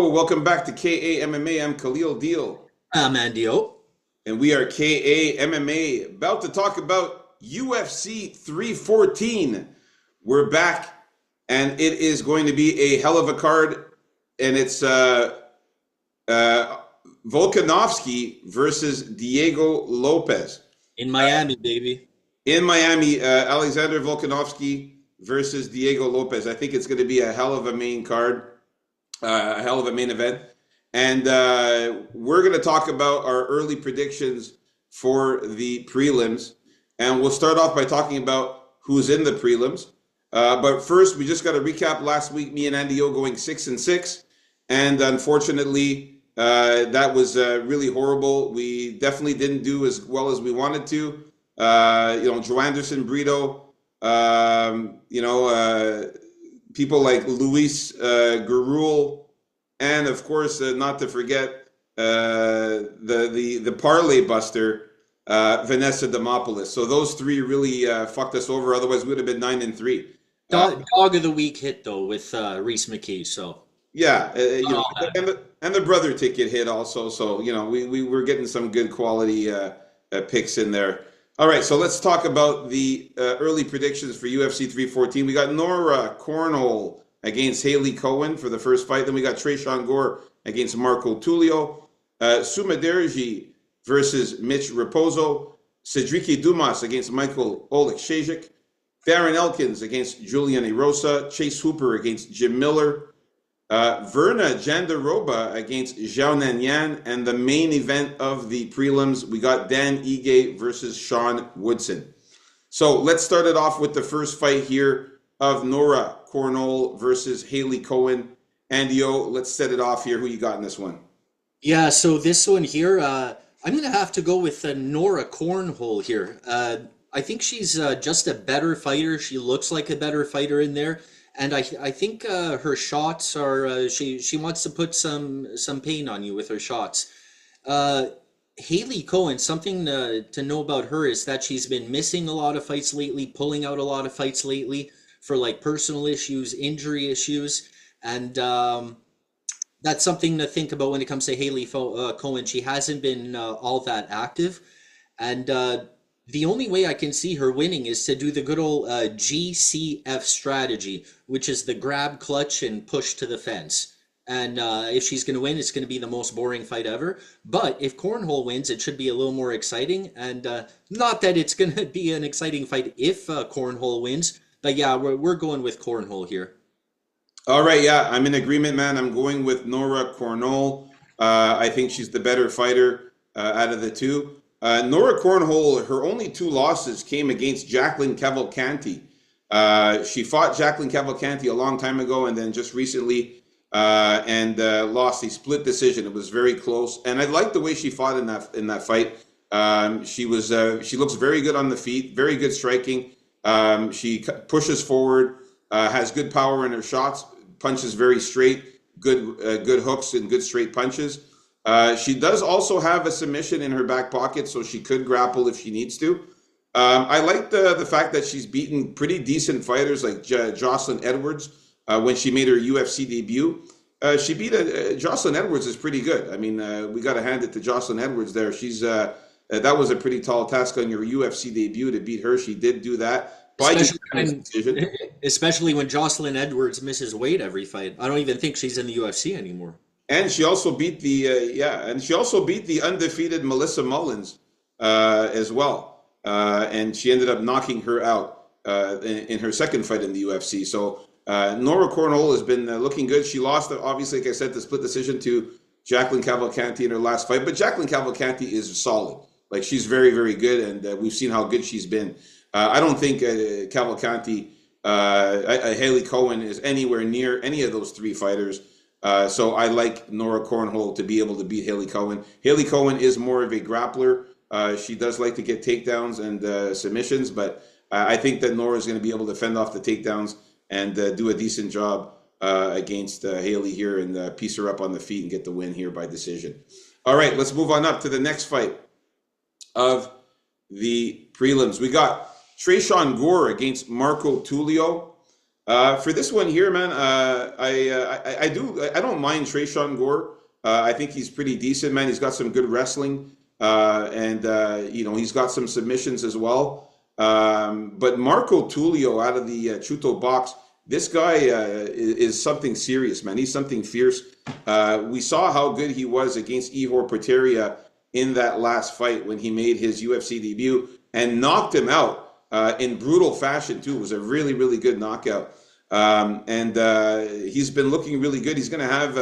Yo, welcome back to KA MMA. I'm Khalil Deal, Mandio. and we are KA MMA about to talk about UFC 314. We're back, and it is going to be a hell of a card, and it's uh, Volkanovski versus Diego Lopez. In Miami, baby. In Miami, Alexander Volkanovski versus Diego Lopez. I think it's going to be a hell of a main card. A hell of a main event. And we're going to talk about our early predictions for the prelims. And we'll start off by talking about who's in the prelims. But first, we just got to recap last week, me and Andy O going 6-6. And unfortunately, that was really horrible. We definitely didn't do as well as we wanted to. Joe Anderson, Brito, people like Luis Garul, and of course, not to forget the parlay buster, Vanessa Demopoulos. So those three really fucked us over. Otherwise, we would have been 9-3. Dog of the week hit though with Reese McKee. So Yeah, uh, and the brother ticket hit also. So we were getting some good quality picks in there. All right, so let's talk about the early predictions for UFC 314. We got Nora Cornhole against Haley Cohen for the first fight. Then we got Tresean Gore against Marco Tulio. Sumaderji versus Mitch Raposo. Cedric Dumas against Michael Oleksiejczuk. Darren Elkins against Julian Erosa. Chase Hooper against Jim Miller. Verna Jandaroba against Zhao Nanyan, and the main event of the prelims, we got Dan Ige versus Sean Woodson. So let's start it off with the first fight here of Nora Cornhole versus Haley Cohen. Andio, let's set it off here. Who you got in this one? yeah, so this one here, I'm gonna have to go with Nora Cornhole here. I think she's just a better fighter. She looks like a better fighter in there. And I think her shots are she wants to put some pain on you with her shots. Uh, Haley Cohen, something to know about her is that she's been missing a lot of fights lately, pulling out a lot of fights lately for like personal issues, injury issues, and that's something to think about when it comes to Cohen. She hasn't been all that active, and the only way I can see her winning is to do the good old GCF strategy, which is the grab, clutch, and push to the fence. And if she's going to win, it's going to be the most boring fight ever. But if Cornhole wins, it should be a little more exciting. And not that it's going to be an exciting fight if Cornhole wins, but yeah, we're going with Cornhole here. All right, yeah, I'm in agreement, man. I'm going with Nora Cornhole. I think she's the better fighter out of the two. Nora Cornhole, her only two losses came against Jacqueline Cavalcanti. She fought Jacqueline Cavalcanti a long time ago and then just recently and lost a split decision. It was very close. And I liked the way she fought in that fight. She looks very good on the feet, very good striking. Pushes forward, has good power in her shots, punches very straight, good hooks and good straight punches. She does also have a submission in her back pocket, so she could grapple if she needs to. I like the fact that she's beaten pretty decent fighters like Jocelyn Edwards when she made her UFC debut. She beat Jocelyn Edwards is pretty good. I mean, we got to hand it to Jocelyn Edwards there. That was a pretty tall task on your UFC debut to beat her. She did do that by Especially unanimous when, decision. especially when Jocelyn Edwards misses weight every fight. I don't even think she's in the UFC anymore. And she also beat the undefeated Melissa Mullins as well, and she ended up knocking her out in her second fight in the UFC. So Nora Cornhole has been looking good. She lost, obviously, like I said, the split decision to Jacqueline Cavalcanti in her last fight, but Jacqueline Cavalcanti is solid. Like she's very, very good, and we've seen how good she's been. I don't think Cavalcanti, Haley Cohen is anywhere near any of those three fighters. So I like Nora Cornhole to be able to beat Haley Cohen. Haley Cohen is more of a grappler. She does like to get takedowns and submissions, but I think that Nora is going to be able to fend off the takedowns and do a decent job against Haley here and piece her up on the feet and get the win here by decision. All right, let's move on up to the next fight of the prelims. We got Tresean Gore against Marco Tulio. For this one here, man, I don't mind Trayshawn Gore. I think he's pretty decent, man. He's got some good wrestling, and he's got some submissions as well. But Marco Tullio out of the Chuto box, this guy is something serious, man. He's something fierce. We saw how good he was against Ihor Poteria in that last fight when he made his UFC debut and knocked him out in brutal fashion too. It was a really, really good knockout. And he's been looking really good. He's going to have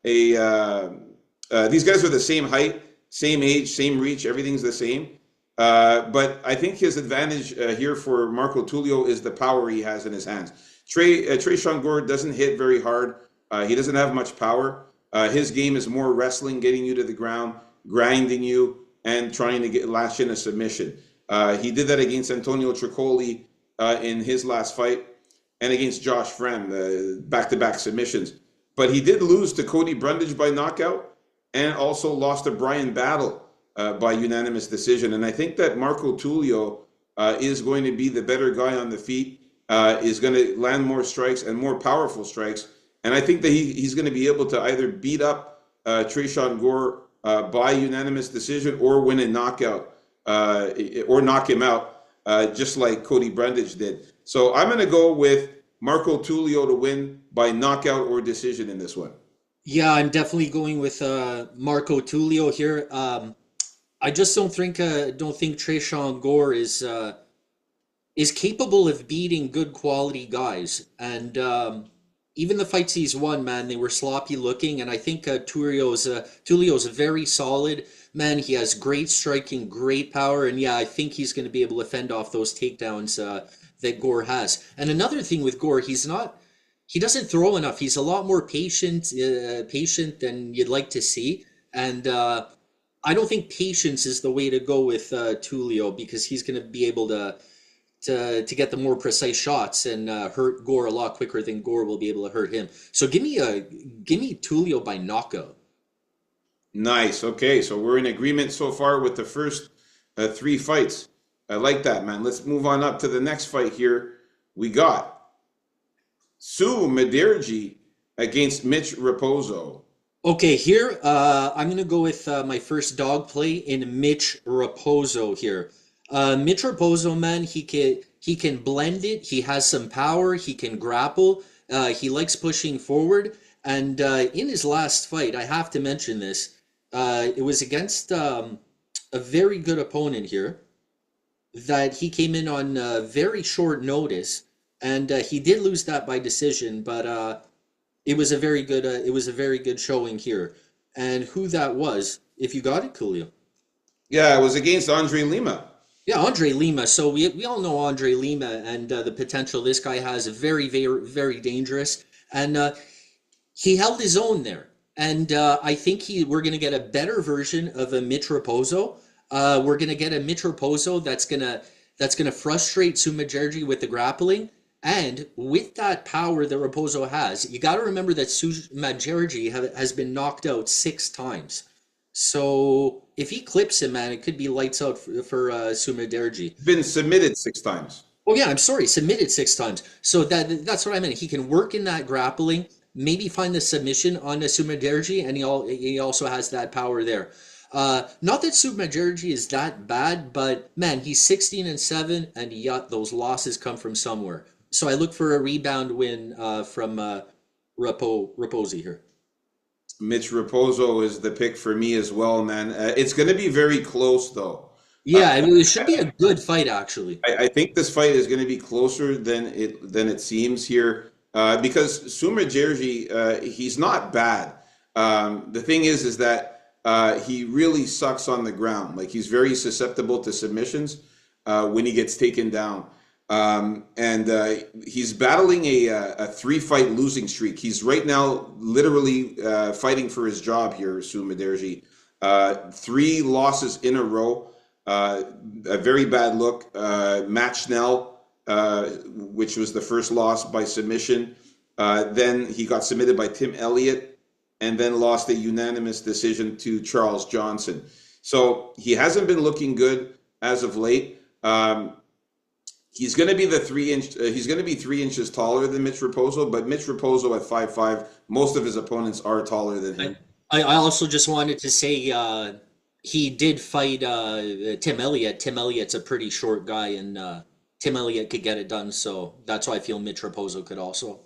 these guys are the same height, same age, same reach. Everything's the same. But I think his advantage here for Marco Tullio is the power he has in his hands. Tresean Gore doesn't hit very hard. He doesn't have much power. His game is more wrestling, getting you to the ground, grinding you, and trying to lash in a submission. He did that against Antonio Tricoli in his last fight, and against Josh Frem, back-to-back submissions. But he did lose to Cody Brundage by knockout, and also lost to Brian Battle by unanimous decision. And I think that Marco Tullio is going to be the better guy on the feet, is going to land more strikes and more powerful strikes. And I think that he's going to be able to either beat up Tresean Gore by unanimous decision or win a knockout or knock him out, just like Cody Brundage did. So I'm going to go with Marco Tullio to win by knockout or decision in this one. Yeah, I'm definitely going with Marco Tullio here. I just don't think Tresean Gore is capable of beating good quality guys. And even the fights he's won, man, they were sloppy looking. And I think Tullio's very solid. Man, he has great striking, great power. And yeah, I think he's going to be able to fend off those takedowns that Gore has. And another thing with Gore, he doesn't throw enough. He's a lot more patient than you'd like to see. And I don't think patience is the way to go with Tullio, because he's going to be able to get the more precise shots and hurt Gore a lot quicker than Gore will be able to hurt him. So give me Tullio by knockout. Nice. Okay, so we're in agreement so far with the first three fights. I like that, man. Let's move on up to the next fight here. We got Sue Maderji against Mitch Raposo. Okay, here I'm gonna go with my first dog play in Mitch Raposo here. Mitch Raposo, man, he can blend it. He has some power. He can grapple. He likes pushing forward. And in his last fight, I have to mention this. It was against a very good opponent here that he came in on very short notice, and he did lose that by decision. But it was a very good showing here. And who that was, if you got it, Coolio. Yeah, it was against Andre Lima. Yeah, Andre Lima. So we all know Andre Lima and the potential this guy has. Very, very, very dangerous. And he held his own there. And I think we're going to get a better version of a Mitch Raposo. We're going to get a Mitch Raposo that's gonna frustrate Sumajerji with the grappling. And with that power that Raposo has, you got to remember that Sumajerji has been knocked out 6 times. So if he clips him, man, it could be lights out for Sumajerji. Been submitted 6 times. Oh yeah, I'm sorry, submitted 6 times. So that's what I meant. He can work in that grappling, maybe find the submission on Sumajerji, and he also has that power there. Not that Sumajerji is that bad, but man, he's 16-7, and those losses come from somewhere. So I look for a rebound win from Raposi here. Mitch Raposo is the pick for me as well, man. It's going to be very close, though. Yeah, I mean, it should be a good fight, actually. I think this fight is going to be closer than it seems here, because Sumar Jerji, he's not bad. The thing is that he really sucks on the ground. Like, he's very susceptible to submissions when he gets taken down. And he's battling a 3-fight losing streak. He's right now literally fighting for his job here, Sue Maderji. 3 losses in a row, a very bad look. Matt Schnell, which was the first loss by submission. Then he got submitted by Tim Elliott, and then lost a unanimous decision to Charles Johnson. So he hasn't been looking good as of late. He's going to be the 3 inch. He's going to be 3 inches taller than Mitch Raposo, but Mitch Raposo at 5'5", most of his opponents are taller than I, him. I also just wanted to say he did fight Tim Elliott. Tim Elliott's a pretty short guy, and Tim Elliott could get it done. So that's why I feel Mitch Raposo could also.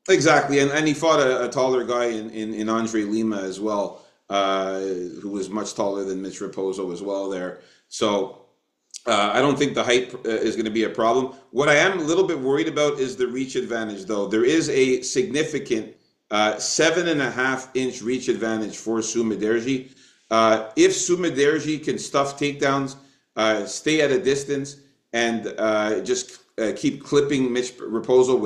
Exactly, and he fought a taller guy in Andre Lima as well, who was much taller than Mitch Raposo as well there. So I don't think the height is going to be a problem. What I am a little bit worried about is the reach advantage, though. There is a significant 7.5 inch reach advantage for Sumiderji. If Sumiderji can stuff takedowns, stay at a distance, and just keep clipping Mitch Raposo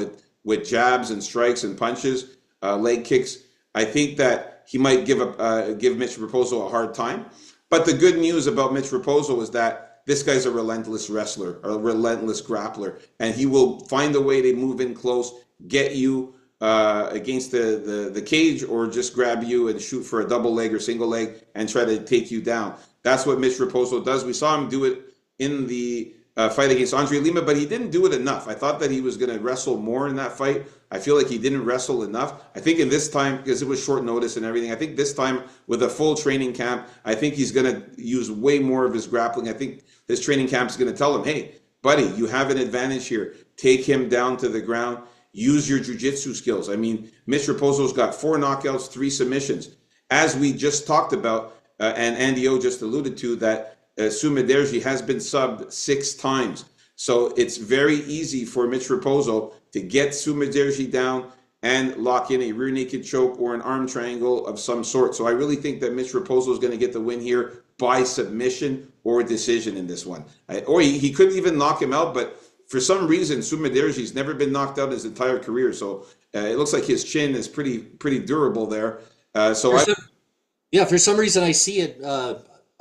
with jabs and strikes and punches, leg kicks, I think that he might give Mitch Raposo a hard time. But the good news about Mitch Raposo is that this guy's a relentless wrestler, a relentless grappler, and he will find a way to move in close, get you against the cage, or just grab you and shoot for a double leg or single leg and try to take you down. That's what Mitch Raposo does. We saw him do it in the fight against Andre Lima, but he didn't do it enough. I thought that he was going to wrestle more in that fight. I feel like he didn't wrestle enough. I think in this time, because it was short notice and everything, I think this time with a full training camp, I think he's going to use way more of his grappling. I think this training camp is going to tell him, hey, buddy, you have an advantage here. Take him down to the ground. Use your jiu-jitsu skills. I mean, Mitch Raposo's got 4 knockouts, 3 submissions. As we just talked about, and Andy O just alluded to, that Sumiderji has been subbed 6 times. So it's very easy for Mitch Raposo to get Sumiderji down and lock in a rear naked choke or an arm triangle of some sort. So I really think that Mitch Raposo is going to get the win here by submission or decision in this one. Or he could even knock him out, but for some reason, Sumiderji's never been knocked out his entire career. So it looks like his chin is pretty durable there. Yeah, for some reason I see it.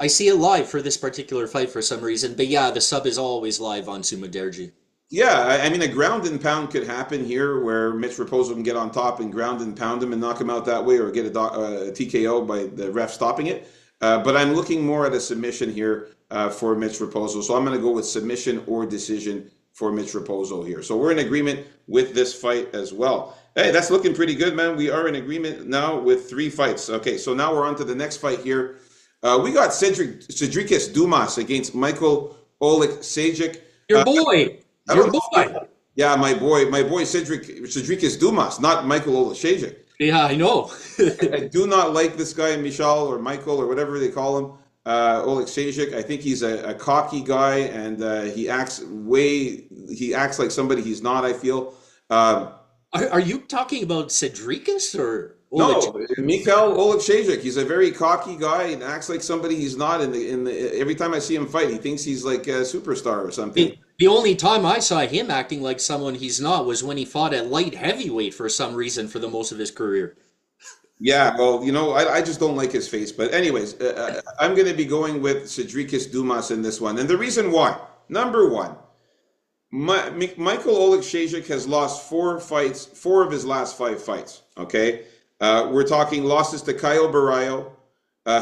I see it live for this particular fight for some reason. But yeah, the sub is always live on Sumiderji. Yeah, I mean, a ground and pound could happen here where Mitch Raposo can get on top and ground and pound him and knock him out that way, or get a TKO by the ref stopping it. But I'm looking more at a submission here for Mitch Raposo. So I'm going to go with submission or decision for Mitch Raposo here. So we're in agreement with this fight as well. Hey, that's looking pretty good, man. We are in agreement now with 3 fights. Okay, so now we're on to the next fight here. We got Cedriques Dumas against Michael Oleksiejczuk. Your boy! Your boy! Yeah, my boy Cedriques Dumas, not Michael Oleksiejczuk. Yeah, I know. I do not like this guy, Michal or Michael or whatever they call him. Oleksiejczuk. I think he's a cocky guy, and he acts like somebody he's not, I feel. Are you talking about Cedriques or No, Mikhail Oleksiejczuk. He's a very cocky guy and acts like somebody he's not. Every time I see him fight, he thinks he's like a superstar or something. The only time I saw him acting like someone he's not was when he fought at light heavyweight for some reason for the most of his career. Yeah, well, I just don't like his face. But anyways, I'm going to be going with Cedriques Dumas in this one. And the reason why, number one, Michael Oleksiejczuk has lost 4 of his last 5 fights, okay? We're talking losses to Caio Baralho,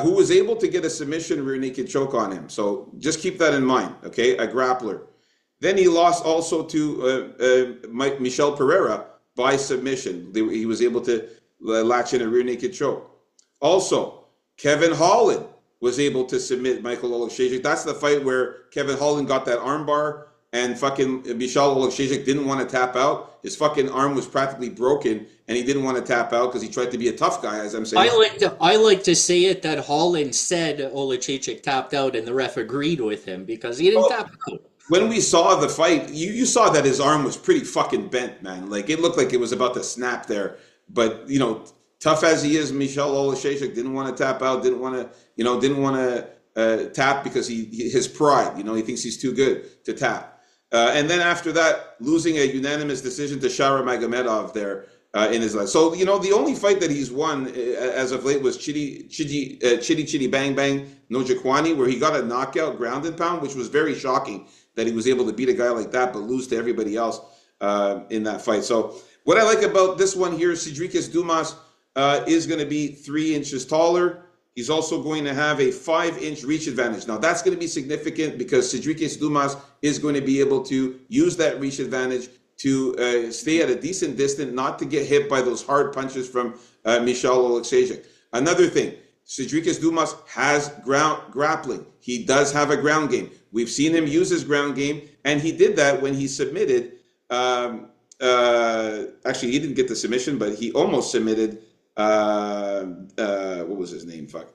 who was able to get a submission rear naked choke on him. So just keep that in mind, okay? A grappler. Then he lost also to Michel Pereira by submission. He was able to latch in a rear naked choke. Also, Kevin Holland was able to submit Michael Oleksiejczuk. That's the fight where Kevin Holland got that armbar and fucking Michel Oleksiejczuk didn't want to tap out. His fucking arm was practically broken, and he didn't want to tap out because he tried to be a tough guy, as I'm saying. I like to say it that Holland said Oleksiejczuk tapped out, and the ref agreed with him because he didn't tap out. When we saw the fight, you saw that his arm was pretty fucking bent, man. Like, it looked like it was about to snap there. But, tough as he is, Michel Oleksiejczuk didn't want to tap out, didn't want to tap because his pride, he thinks he's too good to tap. And then after that, losing a unanimous decision to Shara Magomedov there in his life. So, the only fight that he's won as of late was Chitty Bang Bang No Jaquani, where he got a knockout ground and pound, which was very shocking that he was able to beat a guy like that but lose to everybody else in that fight. So what I like about this one here, Cedriques Dumas is going to be 3 inches taller. He's also going to have a 5-inch reach advantage. Now, that's going to be significant because Cedric Dumas is going to be able to use that reach advantage to stay at a decent distance, not to get hit by those hard punches from Michal Oleksiejczuk. Another thing, Cedric Dumas has grappling. He does have a ground game. We've seen him use his ground game, and he did that when he submitted. Actually, he didn't get the submission, but he almost submitted. What was his name? Fuck.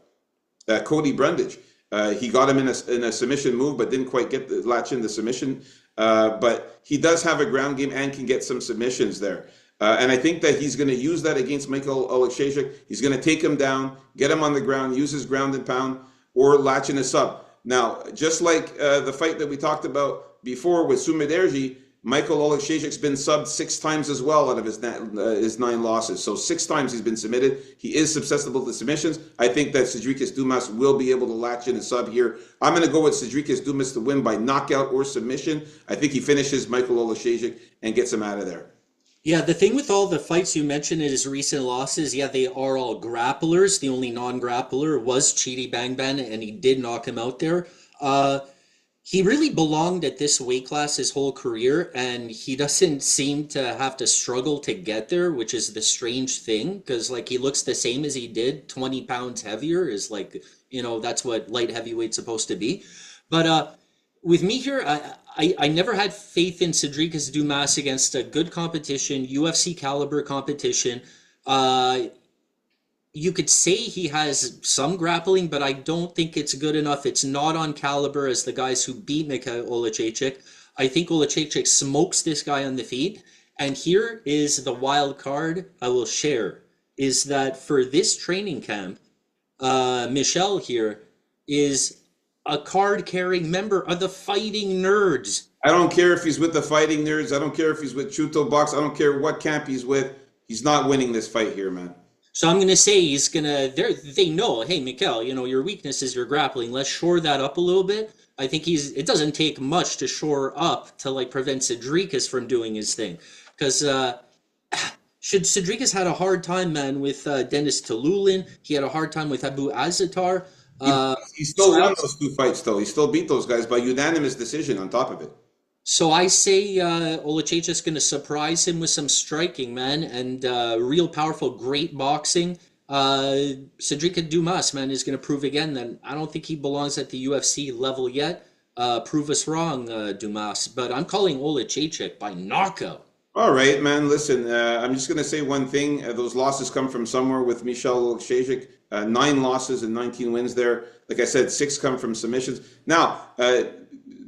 Cody Brundage. He got him in a submission move, but didn't quite get the latch in the submission. But he does have a ground game and can get some submissions there. And I think that he's going to use that against Michael Oleksiejczuk. He's going to take him down, get him on the ground, use his ground and pound, or latch in a sub. Now, just like the fight that we talked about before with Sumiderji, Michael Oleksiejczuk's been subbed 6 times as well out of his 9 losses. So 6 times he's been submitted. He is susceptible to submissions. I think that Cedric Dumas will be able to latch in a sub here. I'm going to go with Cedric Dumas to win by knockout or submission. I think he finishes Michael Oleksiejczuk and gets him out of there. Yeah, the thing with all the fights you mentioned in his recent losses, yeah, they are all grapplers. The only non-grappler was Chidi Bangban, and he did knock him out there. He really belonged at this weight class his whole career, and he doesn't seem to have to struggle to get there, which is the strange thing, because like he looks the same as he did, 20 pounds heavier is like, that's what light heavyweight's supposed to be. But with me here, I never had faith in Cedric Dumas against a good competition, UFC caliber competition. You could say he has some grappling, but I don't think it's good enough. It's not on caliber as the guys who beat Michal Oleksiejczuk. I think Oleksiejczuk smokes this guy on the feet. And here is the wild card I will share, is that for this training camp, Michel here is a card-carrying member of the Fighting Nerds. I don't care if he's with the Fighting Nerds. I don't care if he's with Chuto Box. I don't care what camp he's with. He's not winning this fight here, man. So I'm going to say he's going to, they know, hey, Mikel, your weakness is your grappling. Let's shore that up a little bit. I think it doesn't take much to shore up to like prevent Cedricus from doing his thing. Because Cedricus had a hard time, man, with Dennis Talulin. He had a hard time with Abu Azatar. He still won those 2 fights, though. He still beat those guys by unanimous decision on top of it. So I say Oleksiejczuk's going to surprise him with some striking, man, and real powerful, great boxing. Cedric Dumas, man, is going to prove again that I don't think he belongs at the UFC level yet. Prove us wrong, Dumas. But I'm calling Oleksiejczuk by knockout. All right, man. Listen, I'm just going to say one thing. Those losses come from somewhere with Michal Oleksiejczuk. 9 losses and 19 wins there. Like I said, 6 come from submissions. Now,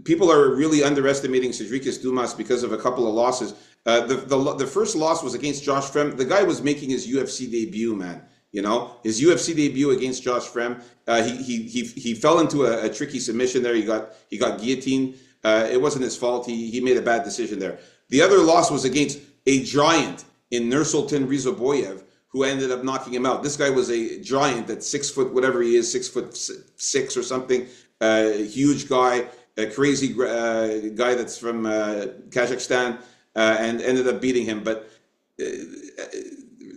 people are really underestimating Cedric Dumas because of a couple of losses. The first loss was against Josh Frem. The guy was making his UFC debut, man. His UFC debut against Josh Frem. He fell into a tricky submission there. He got guillotined. It wasn't his fault. He made a bad decision there. The other loss was against a giant in Nursultan Rizoboyev, who ended up knocking him out. This guy was a giant at 6 foot, whatever he is, 6'6" or something. Huge guy. A crazy guy that's from Kazakhstan, and ended up beating him. But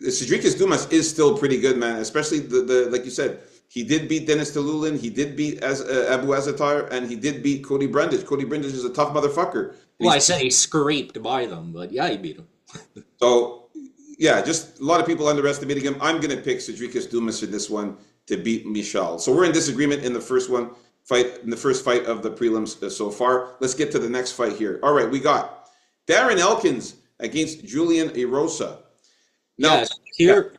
Cedric Dumas is still pretty good, man. Especially the like you said, he did beat Dennis Talulin, he did beat Abu Azatar, and he did beat Cody Brundage. Cody Brundage is a tough motherfucker. Well, I said he scraped by them, but yeah, he beat him. So yeah, just a lot of people underestimating him. I'm going to pick Cedric Dumas in this one to beat Michal. So we're in disagreement in the first fight of the prelims so far. Let's get to the next fight here. All right, we got Darren Elkins against Julian Erosa. Now, here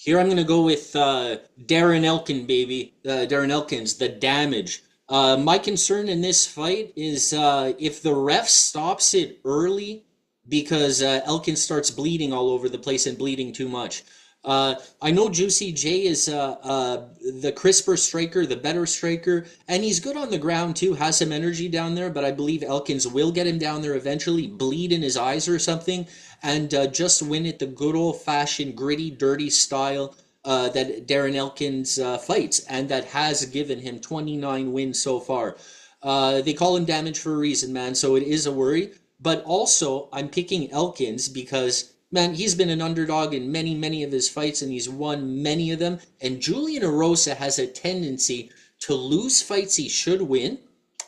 I'm going to go with Darren Elkin, baby. Darren Elkins, the damage. My concern in this fight is if the ref stops it early because Elkins starts bleeding all over the place and bleeding too much. I know Juicy J is the crisper striker, the better striker, and he's good on the ground too, has some energy down there, but I believe Elkins will get him down there eventually, bleed in his eyes or something, and just win it the good old-fashioned, gritty, dirty style that Darren Elkins fights, and that has given him 29 wins so far. They call him damage for a reason, man, so it is a worry, but also I'm picking Elkins because Man, he's been an underdog in many, many of his fights, and he's won many of them. And Julian Erosa has a tendency to lose fights he should win,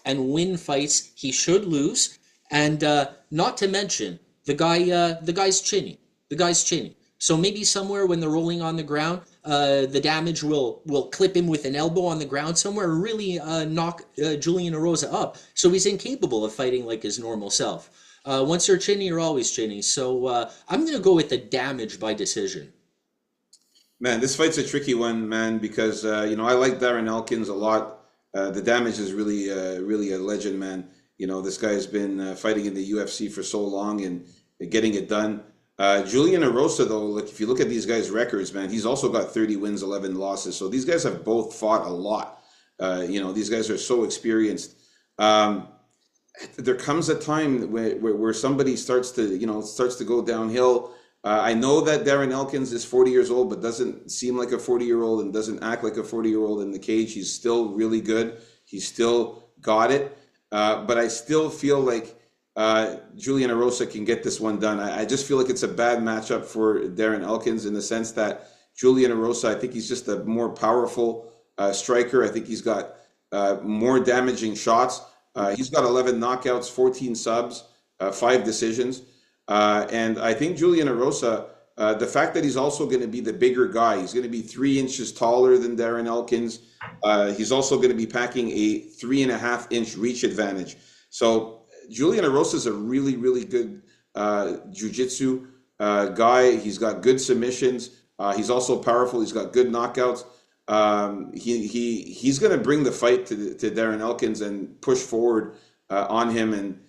and win fights he should lose. And not to mention the guy's chinny. The guy's chinny. So maybe somewhere when they're rolling on the ground, the damage will clip him with an elbow on the ground somewhere, really knock Julian Erosa up. So he's incapable of fighting like his normal self. Once you're chinny, you're always chinny. So I'm going to go with the damage by decision. Man, this fight's a tricky one, man, because I like Darren Elkins a lot. The damage is really a legend, man. This guy's been fighting in the UFC for so long and getting it done. Julian Erosa, though, look, if you look at these guys' records, man, he's also got 30 wins, 11 losses. So these guys have both fought a lot. These guys are so experienced. Um, there comes a time where somebody starts to go downhill. I know that Darren Elkins is 40 years old, but doesn't seem like a 40-year-old and doesn't act like a 40-year-old in the cage. He's still really good. He's still got it. But I still feel like Julian Erosa can get this one done. I just feel like it's a bad matchup for Darren Elkins in the sense that Julian Erosa, I think he's just a more powerful striker. I think he's got more damaging shots. He's got 11 knockouts, 14 subs, 5 decisions. And I think Julian Erosa, the fact that he's also going to be the bigger guy, he's going to be 3 inches taller than Darren Elkins. He's also going to be packing a 3.5-inch reach advantage. So Julian Erosa is a really, really good jiu-jitsu guy. He's got good submissions. He's also powerful. He's got good knockouts. He's going to bring the fight to Darren Elkins and push forward on him and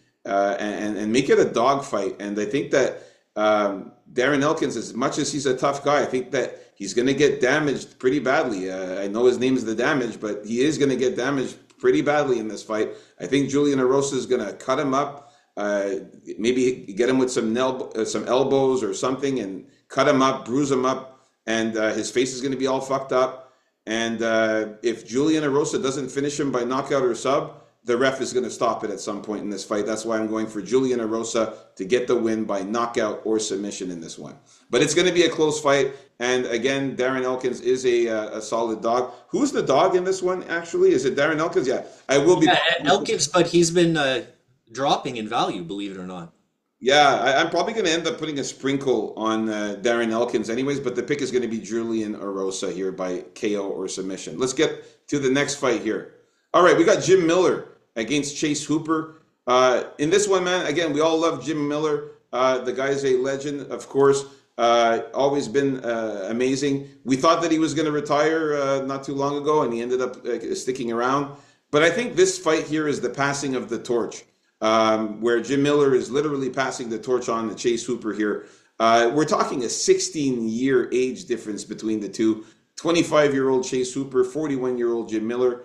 make it a dog fight. And I think that Darren Elkins, as much as he's a tough guy, I think that he's going to get damaged pretty badly. I know his name is The Damage, but he is going to get damaged pretty badly in this fight. I think Julian Erosa is going to cut him up, maybe get him with some elbows or something and cut him up, bruise him up, and his face is going to be all fucked up. And if Julian Erosa doesn't finish him by knockout or sub, the ref is going to stop it at some point in this fight. That's why I'm going for Julian Erosa to get the win by knockout or submission in this one. But it's going to be a close fight. And again, Darren Elkins is a solid dog. Who's the dog in this one, actually? Is it Darren Elkins? Yeah, I will be. Yeah, Elkins, but he's been dropping in value, believe it or not. Yeah, I'm probably going to end up putting a sprinkle on Darren Elkins anyways, but the pick is going to be Julian Erosa here by KO or submission. Let's get to the next fight here. All right, we got Jim Miller against Chase Hooper. In this one, man, again, we all love Jim Miller. The guy's a legend, of course. Always been amazing. We thought that he was going to retire not too long ago, and he ended up sticking around. But I think this fight here is the passing of the torch, where Jim Miller is literally passing the torch on to Chase Hooper here. We're talking a 16-year age difference between the two. 25-year-old Chase Hooper, 41-year-old Jim Miller.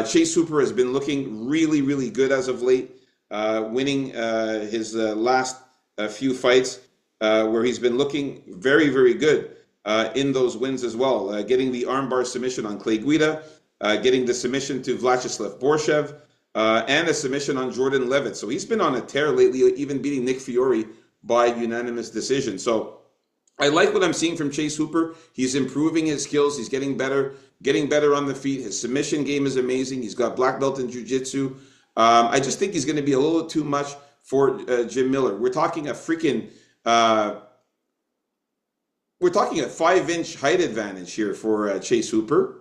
Chase Hooper has been looking really, really good as of late, winning his last few fights, where he's been looking very, very good in those wins as well. Getting the armbar submission on Clay Guida, getting the submission to Vyacheslav Borshev, and a submission on Jordan Levitt. So he's been on a tear lately, even beating Nick Fiore by unanimous decision. So I like what I'm seeing from Chase Hooper. He's improving his skills. He's getting better on the feet. His submission game is amazing. He's got black belt in jiu-jitsu. I just think he's going to be a little too much for Jim Miller. We're talking a 5-inch height advantage here for Chase Hooper.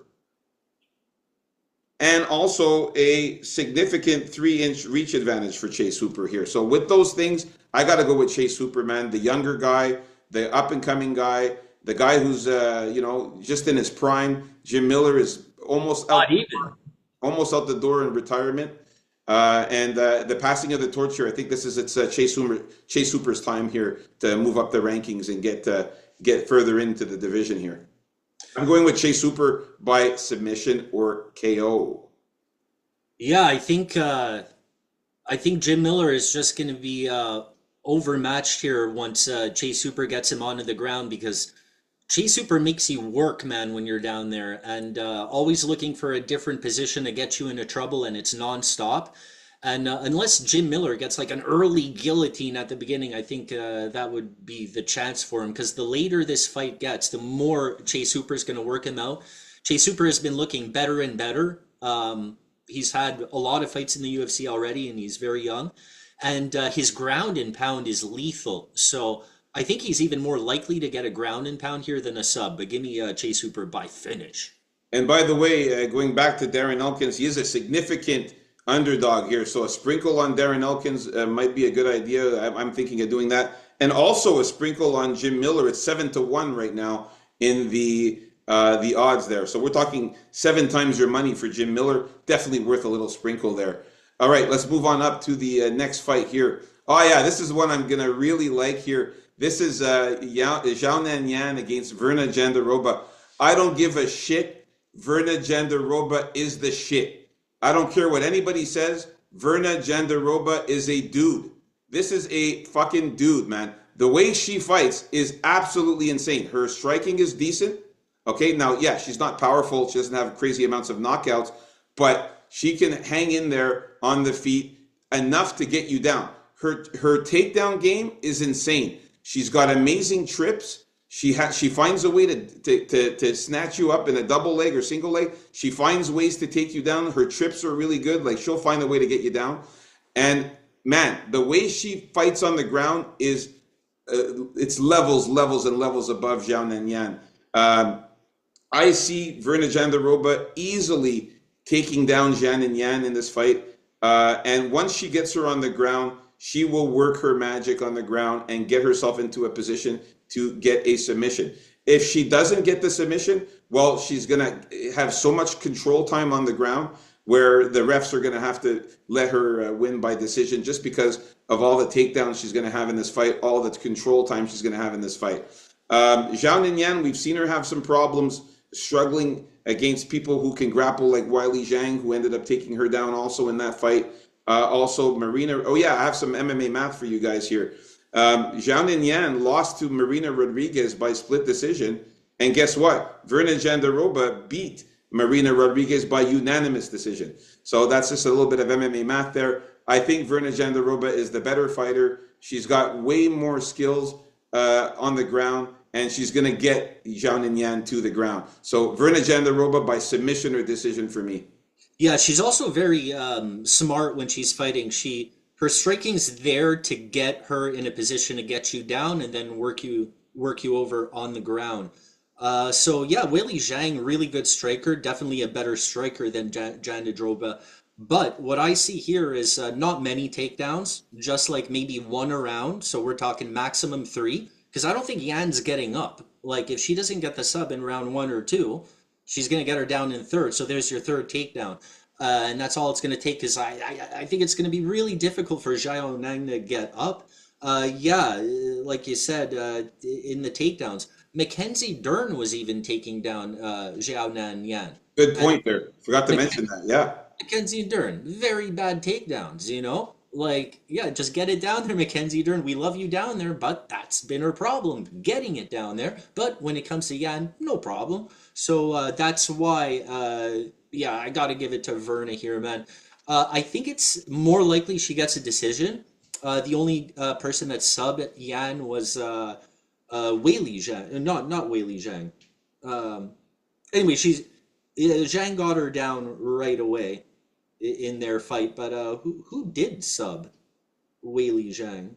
And also a significant 3-inch reach advantage for Chase Hooper here. So with those things, I got to go with Chase Hooper, man. The younger guy, the up-and-coming guy, the guy who's, just in his prime. Jim Miller is almost out the door in retirement. And the passing of the torch here, I think it's Chase Hooper's time here to move up the rankings and get further into the division here. I'm going with Chase Hooper by submission or KO. Yeah, I think Jim Miller is just going to be overmatched here once Chase Hooper gets him onto the ground, because Chase Hooper makes you work, man, when you're down there, and always looking for a different position to get you into trouble, and it's nonstop. And unless Jim Miller gets like an early guillotine at the beginning, I think that would be the chance for him. Because the later this fight gets, the more Chase Hooper is going to work him out. Chase Hooper has been looking better and better. He's had a lot of fights in the UFC already, and he's very young. And his ground and pound is lethal. So I think he's even more likely to get a ground and pound here than a sub. But give me Chase Hooper by finish. And by the way, going back to Darren Elkins, he is a significant underdog here. So a sprinkle on Darren Elkins might be a good idea. I'm thinking of doing that. And also a sprinkle on Jim Miller. It's 7-1 right now in the odds there. So we're talking 7 times your money for Jim Miller. Definitely worth a little sprinkle there. All right, let's move on up to the next fight here. Oh yeah, this is one I'm gonna really like here. This is Zhao Nan against Verna Jandiroba. I don't give a shit. Verna Jandiroba is the shit. I don't care what anybody says. Verna Jandiroba is a dude. This is a fucking dude, man. The way she fights is absolutely insane. Her striking is decent. Okay, now, yeah, she's not powerful. She doesn't have crazy amounts of knockouts, but she can hang in there on the feet enough to get you down. Her takedown game is insane. She's got amazing trips. She finds a way to snatch you up in a double leg or single leg. She finds ways to take you down. Her trips are really good. Like she'll find a way to get you down. And man, the way she fights on the ground is it's levels and levels above Zhao Nanyan. I see Verna Jandiroba easily taking down Zhao Nanyan in this fight. And once she gets her on the ground, she will work her magic on the ground and get herself into a position to get a submission. If she doesn't get the submission, well, she's going to have so much control time on the ground where the refs are going to have to let her win by decision just because of all the takedowns she's going to have in this fight, all the control time she's going to have in this fight. Zhao Ninyan, we've seen her have some problems struggling against people who can grapple like Weili Zhang, who ended up taking her down also in that fight. Also, Marina. Oh, yeah, I have some MMA math for you guys here. Zhao Ninyan lost to Marina Rodriguez by split decision. And guess what? Verna Jandiroba beat Marina Rodriguez by unanimous decision. So that's just a little bit of MMA math there. I think Verna Jandiroba is the better fighter. She's got way more skills on the ground, and she's going to get Zhao Ninyan to the ground. So Verna Jandiroba by submission or decision for me. Yeah, she's also very smart when she's fighting. Her striking's there to get her in a position to get you down and then work you over on the ground. So yeah, Weili Zhang, really good striker, definitely a better striker than Jandiroba. But what I see here is not many takedowns, just like maybe one around. So we're talking maximum 3, because I don't think Yan's getting up. Like if she doesn't get the sub in round 1 or 2, she's going to get her down in third. So there's your third takedown. And that's all it's going to take because I think it's going to be really difficult for Zhao Nang to get up. Yeah, like you said, in the takedowns, Mackenzie Dern was even taking down Zhao Nan Yan. Good point there. Forgot to mention that. Yeah. Mackenzie Dern, very bad takedowns, you know? Like, yeah, just get it down there, Mackenzie Dern. We love you down there, but that's been her problem, getting it down there. But when it comes to Yan, no problem. So that's why, yeah, I got to give it to Verna here, man. I think it's more likely she gets a decision. The only person that subbed Yan was Weili Zhang. Not Weili Zhang. Anyway, Zhang got her down right away in their fight, but who did sub Weili Zhang?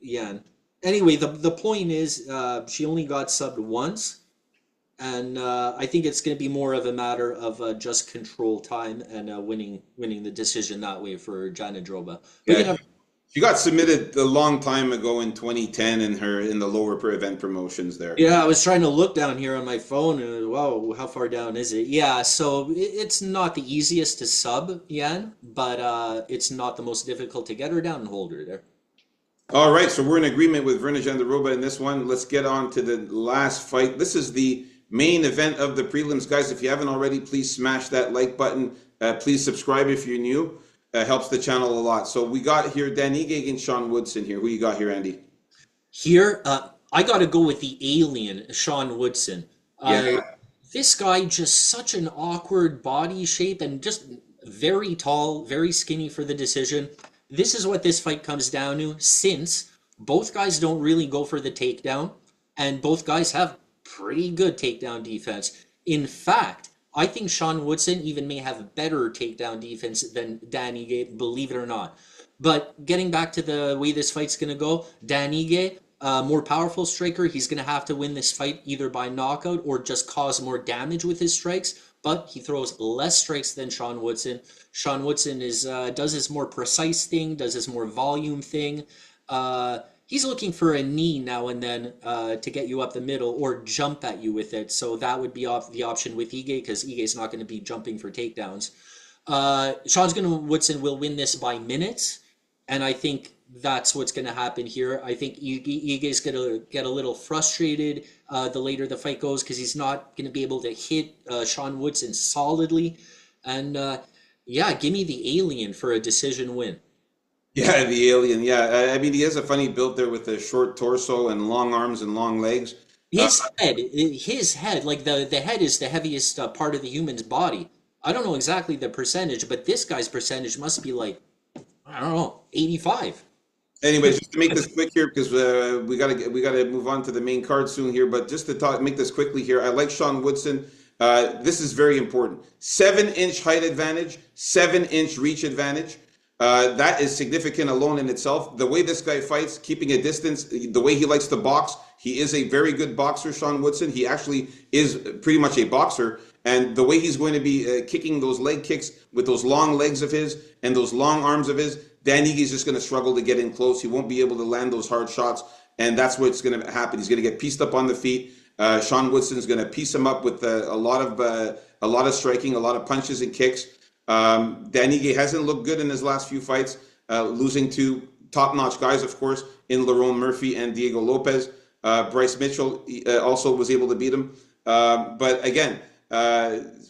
Yan. Anyway, the point is she only got subbed once, and I think it's going to be more of a matter of just control time and winning the decision that way for Jandiroba. But Yeah. She got submitted a long time ago in 2010 in the lower event promotions there. yeah, I was trying to look down here on my phone, and wow, how far down is it? Yeah, so it's not the easiest to sub Yan, but it's not the most difficult to get her down and hold her there. All right, so we're in agreement with Verna Jandiroba in this one. Let's get on to the last fight. This is the main event of the prelims. Guys, if you haven't already, please smash that like button. Please subscribe if you're new. Helps the channel a lot. So we got here Dan Ige against Sean Woodson here. Who you got here, Andy? Here, I got to go with the alien, Sean Woodson. Yeah. This guy just such an awkward body shape and just very tall, very skinny for the decision. This is what this fight comes down to, since both guys don't really go for the takedown, and both guys have pretty good takedown defense. In fact, I think Sean Woodson even may have better takedown defense than Dan Ige, believe it or not. But getting back to the way this fight's going to go, Dan Ige, more powerful striker, he's going to have to win this fight either by knockout or just cause more damage with his strikes. But he throws less strikes than Sean Woodson. Sean Woodson does his more precise thing, does his more volume thing. He's looking for a knee now and then to get you up the middle or jump at you with it. So that would be the option with Ige, because Ige's not going to be jumping for takedowns. Woodson will win this by minutes, and I think that's what's going to happen here. I think Ige's going to get a little frustrated the later the fight goes, because he's not going to be able to hit Sean Woodson solidly. And give me the alien for a decision win. Yeah, the alien. Yeah, I mean, he has a funny build there with a short torso and long arms and long legs. His head, like the head is the heaviest part of the human's body. I don't know exactly the percentage, but this guy's percentage must be like, I don't know, 85. Anyways, just to make this quick here, because we gotta move on to the main card soon here. But just to make this quickly here, I like Sean Woodson. This is very important. 7-inch height advantage, 7-inch reach advantage. That is significant alone in itself. The way this guy fights, keeping a distance, the way he likes to box, he is a very good boxer, Sean Woodson. He actually is pretty much a boxer. And the way he's going to be kicking those leg kicks with those long legs of his and those long arms of his, Dan Ige is just going to struggle to get in close. He won't be able to land those hard shots. And that's what's going to happen. He's going to get pieced up on the feet. Sean Woodson's going to piece him up with a lot of striking, a lot of punches and kicks. Dan Ige hasn't looked good in his last few fights, losing to top-notch guys, of course, in Lerone Murphy and Diego Lopez. Bryce Mitchell also was able to beat him. But again,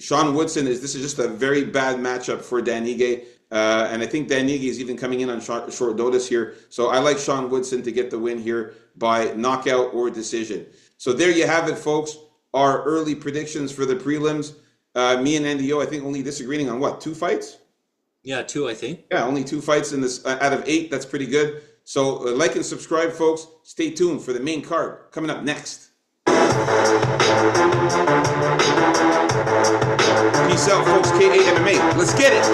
Sean Woodson this is just a very bad matchup for Dan Ige. And I think Dan Ige is even coming in on short notice here. So I like Sean Woodson to get the win here by knockout or decision. So there you have it, folks. Our early predictions for the prelims. Me and Andy O, I think, only disagreeing on what, 2 fights? Yeah, 2, I think. Yeah, only 2 fights in this out of 8. That's pretty good. So like and subscribe, folks. Stay tuned for the main card coming up next. Peace out, folks. KA MMA. Let's get it.